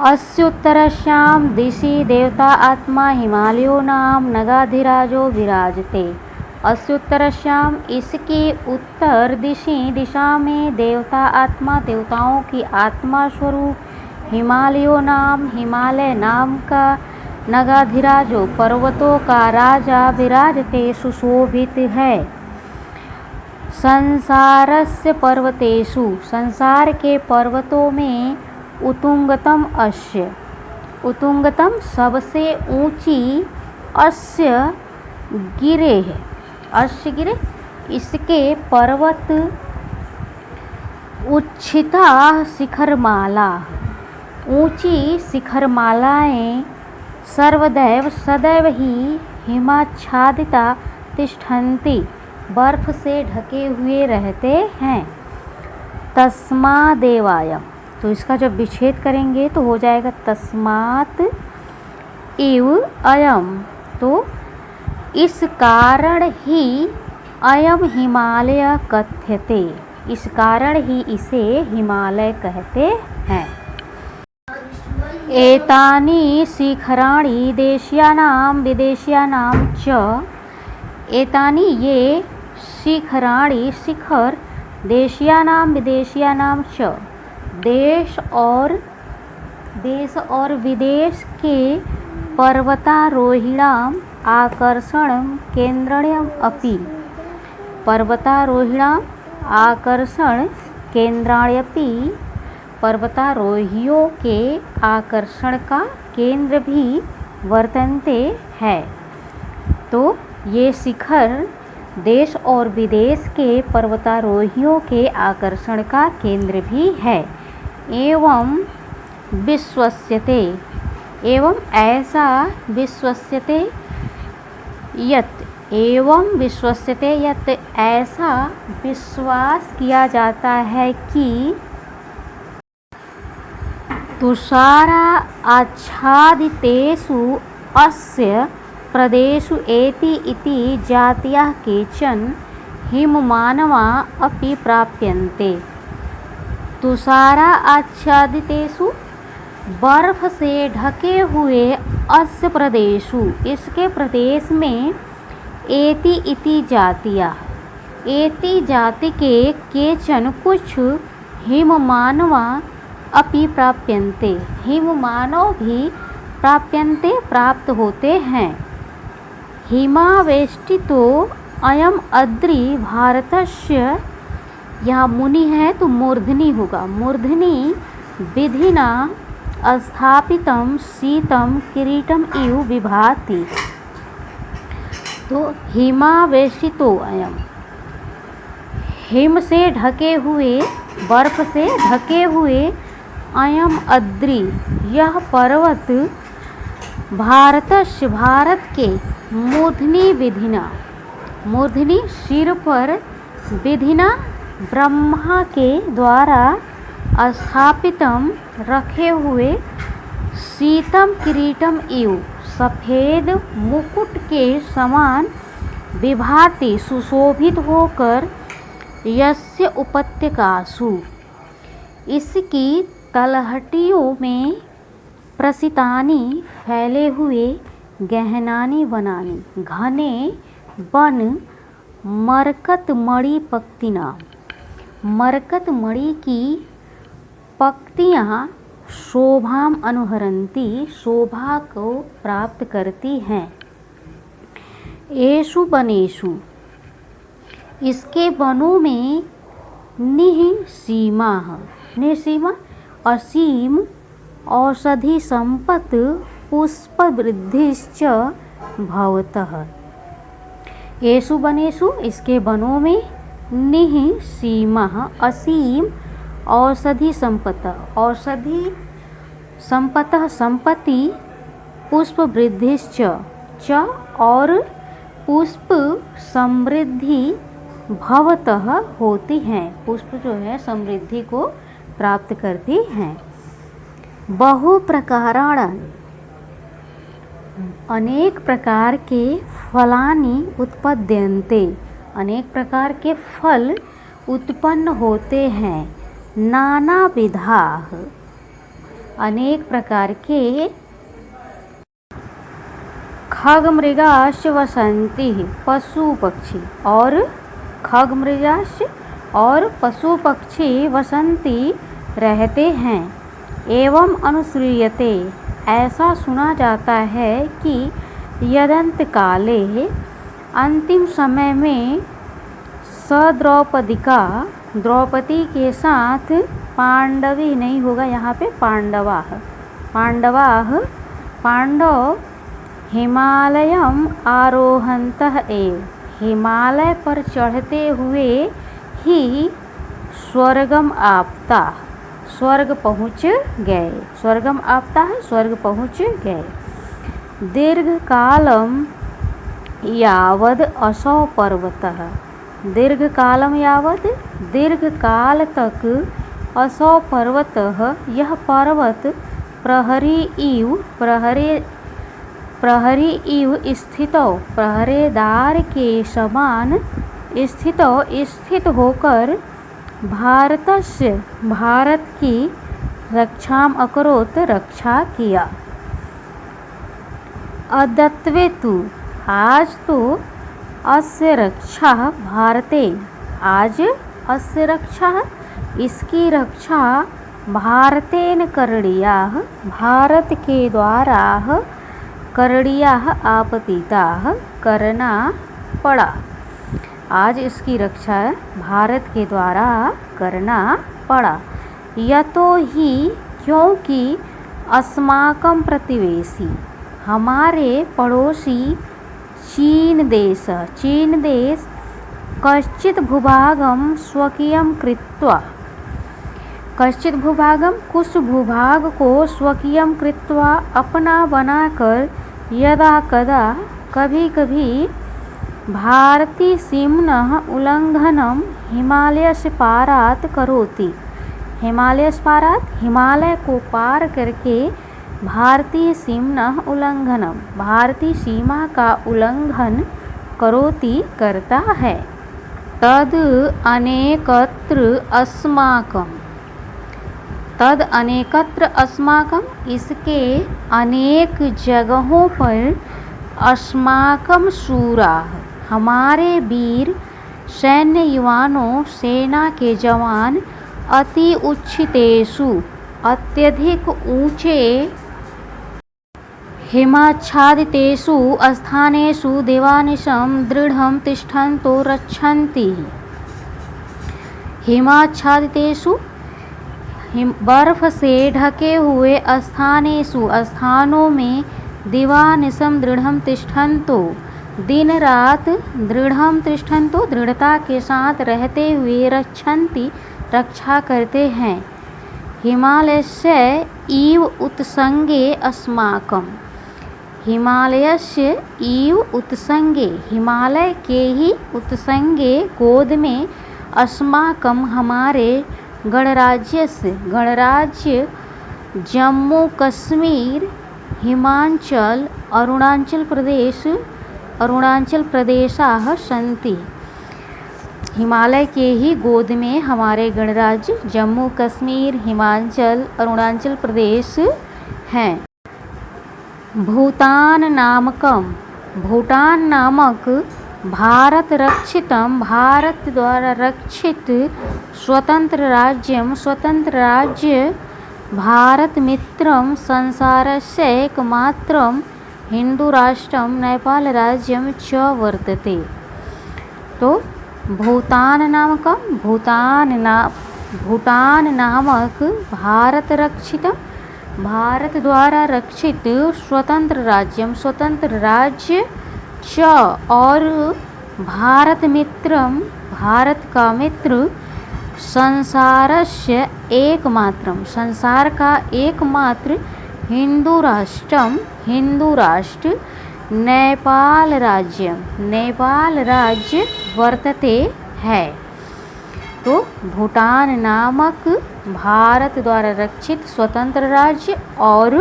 अस्योत्तरस्यां दिशि देवता आत्मा हिमालयो नाम नगाधिराजो विराजते। अस्योत्तरस्याम इसके उत्तर दिशा में देवता आत्मा देवताओं की आत्मा स्वरूप हिमालयो नाम हिमालय नाम का नगाधिराजो पर्वतों का राजा विराजते सुशोभित है। संसारस्य पर्वतेषु संसार के पर्वतों में उत्तुंगतम अस्य उत्तुंगतम सबसे ऊंची अस्य गिरे है। अस्य गिरे इसके पर्वत उच्छिता शिखरमाला ऊंची शिखरमालाएं सर्वदैव सदैव ही हिमाच्छादिता तिष्ठन्ति बर्फ से ढके हुए रहते हैं। तस्मादेवायम तो इसका जब विच्छेद करेंगे तो हो जाएगा तस्मात् इव अयम। तो इस कारण ही अयम हिमालय कथ्यते इस कारण ही इसे हिमालय कहते हैं। एतानि शिखराणि देशीयानां विदेशीयानां च एतानि ये शिखराणि शिखर देशीयानां विदेशीयानां च देश और विदेश के पर्वतारोहिणाम आकर्षण केंद्रणीयम अपि पर्वतारोहिणाम आकर्षण केंद्राण्यपि पर्वतारोहियों के आकर्षण का केंद्र भी वर्तन्ते है। तो ये शिखर देश और विदेश के पर्वतारोहियों के आकर्षण का केंद्र भी है। एवं विश्वस्यते एवं ऐसा विश्वस्यते यत् ऐसा विश्वास किया जाता है कि तुषारा आच्छादितेषु अस्य प्रदेशु एति इति जातीयाः केचन हिममानवा अपि प्राप्यन्ते। तुषारा आच्छादितेषु बर्फ से ढके हुए अस्य प्रदेशु इसके प्रदेश में एति इति जातीयाः एति जाति के केचन कुछ हिममानवा अपि प्राप्यन्ते हिममानव भी प्राप्यन्ते प्राप्त होते हैं। हिमावेष्टितो अयम अद्रि भारतस्य यहाँ मुनि है तो मूर्धनि होगा। मूर्धनि विधिना स्थापितम शीतम किरीटम इव विभाति। तो हिमावेशितो अयम हिम से ढके हुए बर्फ से ढके हुए अयम अद्रि यह पर्वत भारत के मूर्धनि विधिना मूर्धनि सिर पर विधिना ब्रह्मा के द्वारा स्थापितम रखे हुए शीतम किरीटम इव सफ़ेद मुकुट के समान विभाति सुशोभित होकर यस्य उपत्यकासु इसकी तलहटियों में प्रसितानि फैले हुए गहनानि वनानि घने वन मरकतमणि पक्तिना मरकतमणि की पक्तियाँ शोभाम अनुहरन्ति शोभा को प्राप्त करती हैं। एषु वनेषु इसके वनों में निःसीमा असीम औषधि संपत् पुष्पवृद्धिश्च भवतः। एषु वनेषु इसके वनों में निःसीमा असीम औषधि संपत्ति पुष्पवृद्धिश्च च और पुष्प समृद्धि भवतः होती हैं। पुष्प जो है समृद्धि को प्राप्त करती हैं। बहु प्रकाराणि अनेक प्रकार के फलानि उत्पद्यन्ते अनेक प्रकार के फल उत्पन्न होते हैं। नाना विधाः अनेक प्रकार के खगमृगाश्च वसन्ति, पशु पक्षी और खगमृगाश्च और पशु पक्षी वसन्ति रहते हैं। एवं अनुश्रूयते, ऐसा सुना जाता है कि यदंत काले, अंतिम समय में सद्रौपदिका, द्रौपदी के साथ पांडवी नहीं होगा यहाँ पे, पांडव हिमालयम आरोहन्तः एव, हिमालय पर चढ़ते हुए ही स्वर्गम आपता, स्वर्ग पहुँच गए। स्वर्गम आपता है स्वर्ग पहुँच गए। दीर्घ कालम यावद असौ पर्वतः, दीर्घ कालम यावद, दीर्घ काल तक, असौ पर्वतः, यह पर्वत, प्रहरी इव स्थितो, पहरेदार के समान, स्थित होकर, भारत की रक्षाम अकरोत, रक्षा किया। अद्यत्वे तु, आज तो, अस्य रक्षा भारते, आज अस्य रक्षा, इसकी रक्षा, भारतेन करणीयाः, भारत के द्वारा, करणीयाः आपतिताः, करना पड़ा। आज इसकी रक्षा भारत के द्वारा करना पड़ा। यतो ही, क्योंकि, अस्माकं प्रतिवेशी, हमारे पड़ोसी चीन देश, कश्चित् भूभागं स्वकीयं कृत्वा, कश्चित् भूभागं, कुछ भूभाग को, स्वकीयं कृत्वा, अपना बनाकर, यदा कदा, कभी कभी, भारती सीम्नः उल्लंघनम, हिमालयस्य पारात् करोति, हिमालयस्य पारात्, हिमालय को पार करके, भारतीय सीम्नः उल्लंघनम, भारतीय सीमा का उल्लंघन, करोति, करता है। तद अनेकत्र अस्माकं, तद अनेकत्र अस्माकं, इसके अनेक जगहों पर, अस्माकं शूराः, हमारे वीर, सैन्य युवानों, सेना के जवान, अति उच्छितेषु, अत्यधिक ऊंचे, हिमाच्छादितेषु स्थानेषु, देवानिशं दृढ़ं तिष्ठन्तो रक्षन्ति, हिमाच्छादितेषु, बर्फ से ढके हुए स्थानेषु, स्थानों में, दिवानिशं दृढ़ं तिष्ठन्तो, दिन रात, दृढ़ं तिष्ठन्तो, दृढ़ता के साथ रहते हुए, रक्षन्ति, रक्षा करते हैं। हिमालयस्य इव उत्संगे अस्माकं, हिमालयस्य इव उत्संगे, हिमालय के ही उत्संगे, गोद में, अस्माकं, हमारे, गणराज्यस्य, गणराज्य, जम्मू कश्मीर, हिमाचल, अरुणाचल प्रदेशाः सन्ति, हिमालय के ही गोद में हमारे गणराज्य, जम्मू कश्मीर, हिमाचल, अरुणाचल प्रदेश हैं। भूटान नामकम, भूटान नामक, भारत रक्षितम, भारत द्वारा रक्षित, स्वतंत्र राज्यम, स्वतंत्र राज्य, भारत मित्रम, संसारस्य एकमात्रम, हिंदू राष्ट्रम, नेपाल राज्यम च वर्तते। तो भूटान नामकम, भूटान नामक, भारत रक्षितम, भारत द्वारा रक्षित, स्वतंत्र राज्यम, स्वतंत्र राज्य, च और, भारत मित्रम, भारत का मित्र, संसारस्य एकमात्रम, संसार का एकमात्र, हिंदू राष्ट्रम, हिंदू राष्ट्र, नेपाल राज्यम, नेपाल राज्य वर्तते है। तो भूटान नामक, भारत द्वारा रक्षित स्वतंत्र राज्य और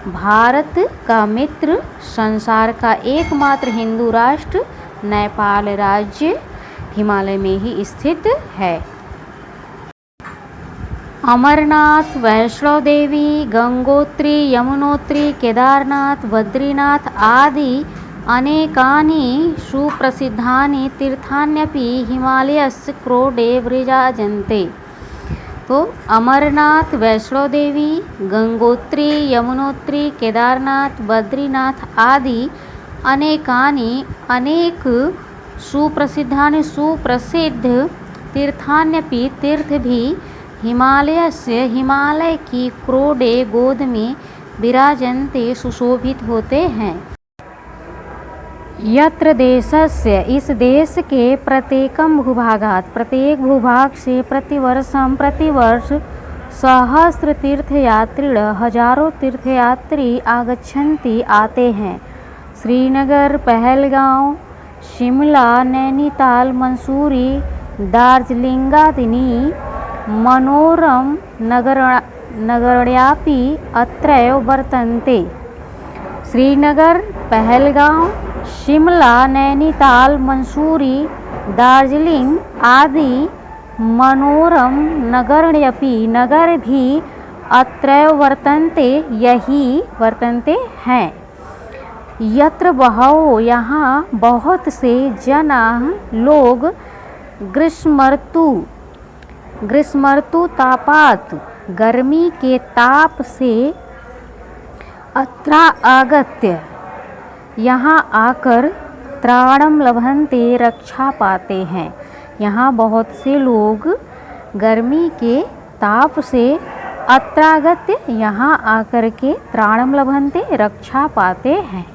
भारत का मित्र, संसार का एकमात्र हिंदू राष्ट्र, नेपाल राज्य, हिमालय में ही स्थित है। अमरनाथ, वैष्णो देवी, गंगोत्री, यमुनोत्री, केदारनाथ, बद्रीनाथ आदि अनेकानि सुप्रसिद्धानि तीर्थान्यपि हिमालयस्य क्रोडे विराजन्ते। तो अमरनाथ, वैष्णो देवी, गंगोत्री, यमुनोत्री, केदारनाथ, बद्रीनाथ आदि अनेक सुप्रसिद्धानि सुप्रसिद्ध तीर्थान्यपि तीर्थ भी हिमालय की क्रोडे गोद में विराजन्ते सुशोभित होते हैं। यत्र देशस्य इस देश के प्रत्येकं भूभागात् प्रत्येक भूभाग से प्रतिवर्ष सहस्र तीर्थयात्रिणः हजारों तीर्थयात्री आगच्छन्ति आते हैं। श्रीनगर, पहलगांव, शिमला, नैनीताल, मंसूरी, दार्जिलिंगादीनि मनोरम नगराण्यपि अत्रैव वर्तन्ते। श्रीनगर, पहलगांव, शिमला, नैनीताल, मंसूरी, दार्जिलिंग आदि मनोरम नगर भी अत्रैव वर्तन्ते, यही वर्तन्ते हैं। यत्र बहवो यहाँ बहुत से जनाः लोग ग्रीष्मर्तु तापात् गर्मी के ताप से अत्र आगत्य यहाँ आकर त्राणम लभन्ते रक्षा पाते हैं। यहाँ बहुत से लोग गर्मी के ताप से अत्रागत्य यहाँ आकर के त्राणम लभन्ते रक्षा पाते हैं।